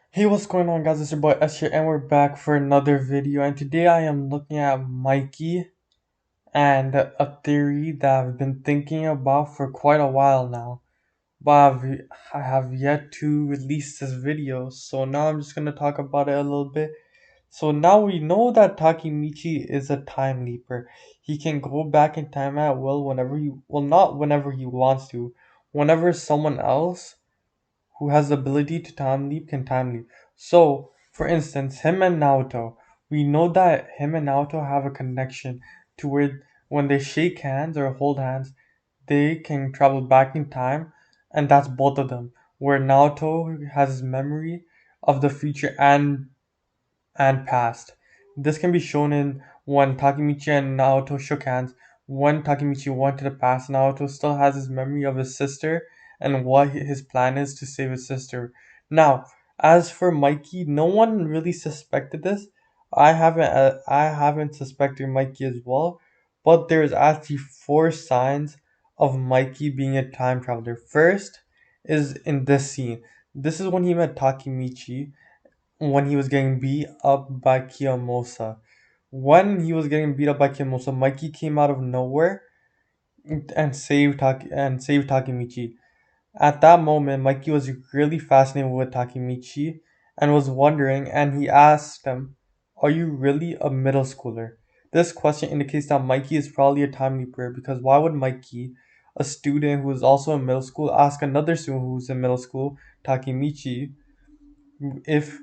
Hey, what's going on, guys? It's your boy S here, and we're back for another video. And today I am looking at Mikey and a theory that I've been thinking about for quite a while now, but I have yet to release this video. So now I'm just gonna talk about it a little bit. So now we know that Takemichi is a time leaper. He can go back in time at will whenever not whenever he wants to, whenever someone else who has the ability to time leap can time leap. So, for instance, him and Naoto, we know that him and Naoto have a connection to where when they shake hands or hold hands, they can travel back in time, and that's both of them. Where Naoto has his memory of the future and past. This can be shown in when Takemichi and Naoto shook hands. When Takemichi went to the past, Naoto still has his memory of his sister and what his plan is to save his sister. Now, as for Mikey, no one really suspected this. I haven't suspected Mikey as well, but there's actually four signs of Mikey being a time traveler. First is in this scene. This is when he met Takemichi when he was getting beat up by Kiyomosa. When he was getting beat up by Kiyomosa, Mikey came out of nowhere and saved Takemichi. At that moment, Mikey was really fascinated with Takemichi and was wondering, and he asked him, "Are you really a middle schooler?" This question indicates that Mikey is probably a time leaper because why would Mikey, a student who is also in middle school, ask another student who's in middle school, Takemichi, if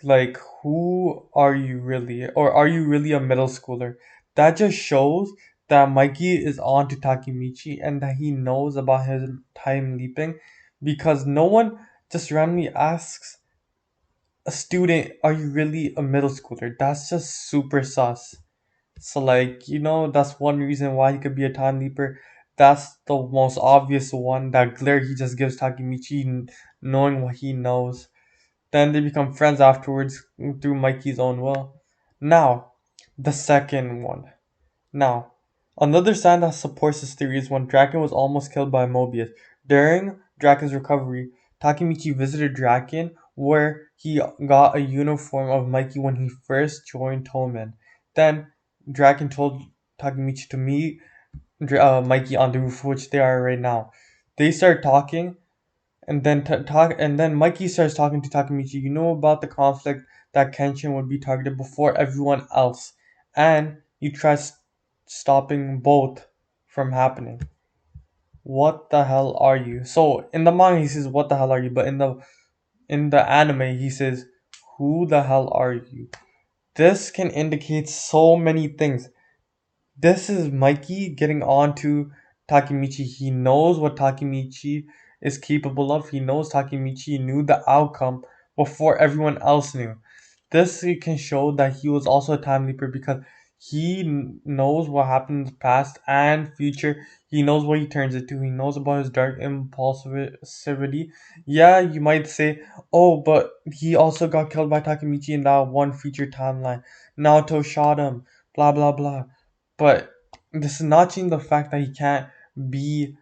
like, who are you really? Or are you really a middle schooler? That just shows that Mikey is on to Takemichi and that he knows about his time leaping because no one just randomly asks a student, are you really a middle schooler? That's just super sus. So, like, that's one reason why he could be a time leaper. That's the most obvious one. That glare he just gives Takemichi, knowing what he knows. Then they become friends afterwards through Mikey's own will. Now, the second one. Now, another sign that supports this theory is when Draken was almost killed by Mobius. During Draken's recovery, Takemichi visited Draken where he got a uniform of Mikey when he first joined Tomen. Then Draken told Takemichi to meet Mikey on the roof, which they are right now. They start talking and then Mikey starts talking to Takemichi. You know about the conflict that Kenshin would be targeted before everyone else, and you try stopping both from happening. What the hell are you? So in the manga he says, "What the hell are you?" But in the anime he says, "Who the hell are you?" This can indicate so many things. This is Mikey getting on to Takemichi. He knows what Takemichi is capable of. He knows Takemichi knew the outcome before everyone else knew. This can show that he was also a time leaper because he knows what happened in the past and future. He knows what he turns into. He knows about his dark impulsivity. Yeah, you might say, oh, but he also got killed by Takemichi in that one future timeline. Naoto shot him. Blah blah blah. But this is not changing the fact that he can't be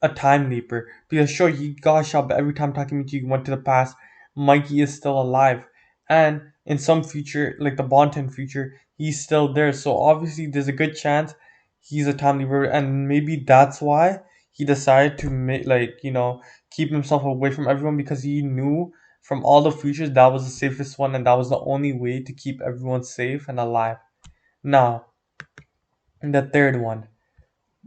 a time leaper. Because sure, he got shot, but every time Takemichi went to the past, Mikey is still alive. And in some future, like the Bonten future, he's still there. So obviously, there's a good chance he's a time leaper, and maybe that's why he decided to make keep himself away from everyone because he knew from all the futures that was the safest one, and that was the only way to keep everyone safe and alive. Now, the third one.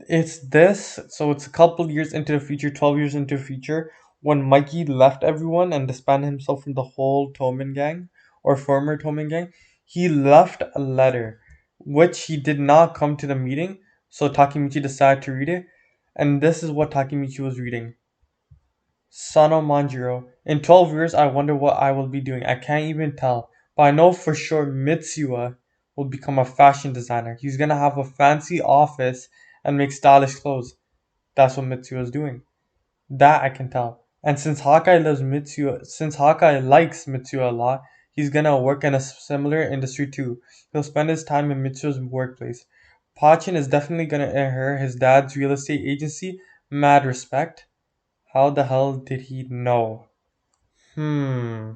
It's this, so it's a couple years into the future, 12 years into the future, when Mikey left everyone and disbanded himself from the whole Toman gang, or former Toman gang. He left a letter, which he did not come to the meeting, so Takemichi decided to read it. And this is what Takemichi was reading. Sano Manjiro, in 12 years I wonder what I will be doing. I can't even tell. But I know for sure Mitsuya will become a fashion designer. He's gonna have a fancy office and make stylish clothes. That's what Mitsuya is doing. That I can tell. And since Hawkeye likes Mitsuya a lot, he's gonna work in a similar industry too. He'll spend his time in Mitsuya's workplace. Pachin is definitely gonna inherit his dad's real estate agency. Mad respect. How the hell did he know? Hmm.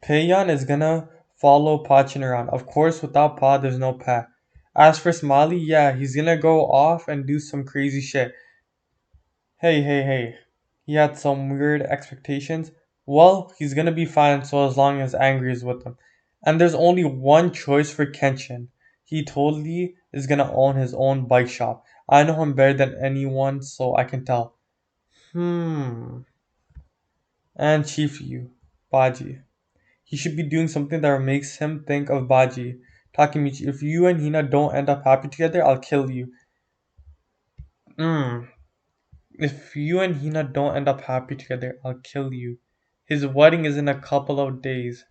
Payan is gonna follow Pachin around. Of course, without Pa, there's no Pa. As for Smiley, yeah, he's gonna go off and do some crazy shit. Hey, hey, hey. He had some weird expectations. Well, he's gonna be fine so as long as Angry is with him. And there's only one choice for Kenshin. He totally is gonna own his own bike shop. I know him better than anyone, so I can tell. Hmm. And Chief Yu, Baji. He should be doing something that makes him think of Baji. Takemichi, if you and Hina don't end up happy together, I'll kill you. Hmm. If you and Hina don't end up happy together, I'll kill you. His wedding is in a couple of days.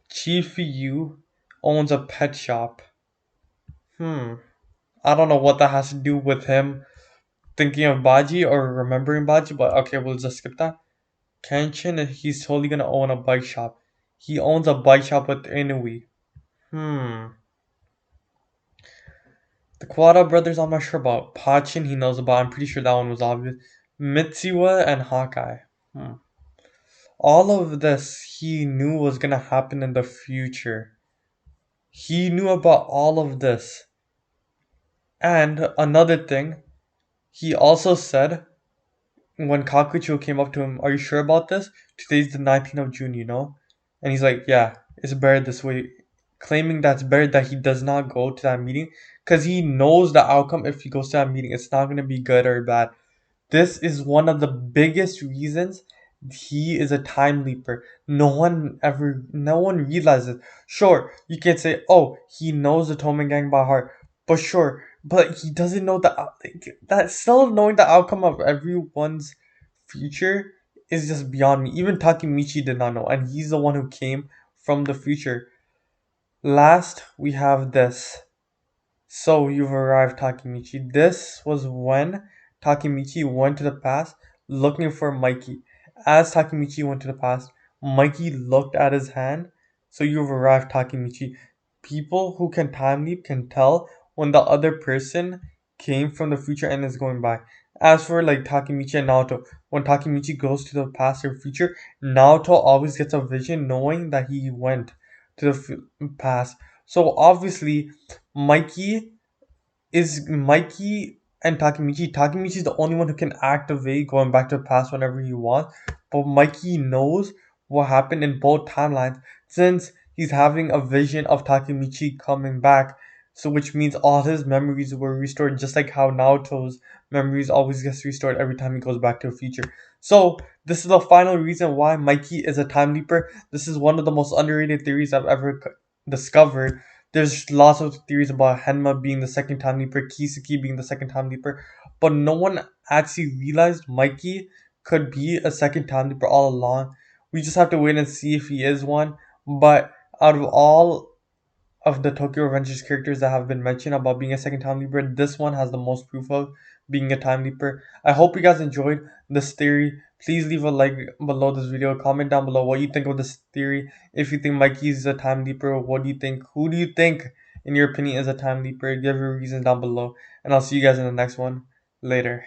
Chief Yu owns a pet shop. Hmm. I don't know what that has to do with him thinking of Baji or remembering Baji, but okay, we'll just skip that. Kenshin, he's totally gonna own a bike shop. He owns a bike shop with Inui. Hmm. The Quada brothers, I'm not sure about. Pachin, he knows about. I'm pretty sure that one was obvious. Mitsuwa and Hawkeye. Hmm. All of this he knew was gonna happen in the future. He knew about all of this. And another thing, he also said when Kakucho came up to him, "Are you sure about this? Today's the 19th of June, you know?" And he's like, "Yeah, it's better this way." Claiming that's better that he does not go to that meeting because he knows the outcome if he goes to that meeting. It's not going to be good or bad. This is one of the biggest reasons he is a time leaper. No one realizes. Sure, you can say, oh, he knows the Toman Gang by heart, but sure, but he doesn't know that. Still knowing the outcome of everyone's future is just beyond me. Even Takemichi did not know, and he's the one who came from the future. Last, we have this. So you've arrived, Takemichi. This was when Takemichi went to the past looking for Mikey. As Takemichi went to the past, Mikey looked at his hand. So you've arrived, Takemichi. People who can time leap can tell when the other person came from the future and is going by. As for like Takemichi and Naoto, when Takemichi goes to the past or future, Naoto always gets a vision knowing that he went to the past. So obviously, Mikey Mikey and Takemichi. Takemichi is the only one who can activate going back to the past whenever he wants. But Mikey knows what happened in both timelines since he's having a vision of Takemichi coming back. So which means all his memories were restored, just like how Naoto's memories always gets restored every time he goes back to the future. So this is the final reason why Mikey is a time leaper. This is one of the most underrated theories I've ever discovered. There's lots of theories about Henma being the second time leaper, Kiseki being the second time leaper, but no one actually realized Mikey could be a second time leaper all along. We just have to wait and see if he is one. But out of all of the Tokyo Revengers characters that have been mentioned about being a second time leaper, this one has the most proof of being a time leaper. I hope you guys enjoyed this theory. Please leave a like below this video. Comment down below what you think of this theory. If you think Mikey is a time leaper, what do you think? Who do you think, in your opinion, is a time leaper? Give your reasons down below. And I'll see you guys in the next one. Later.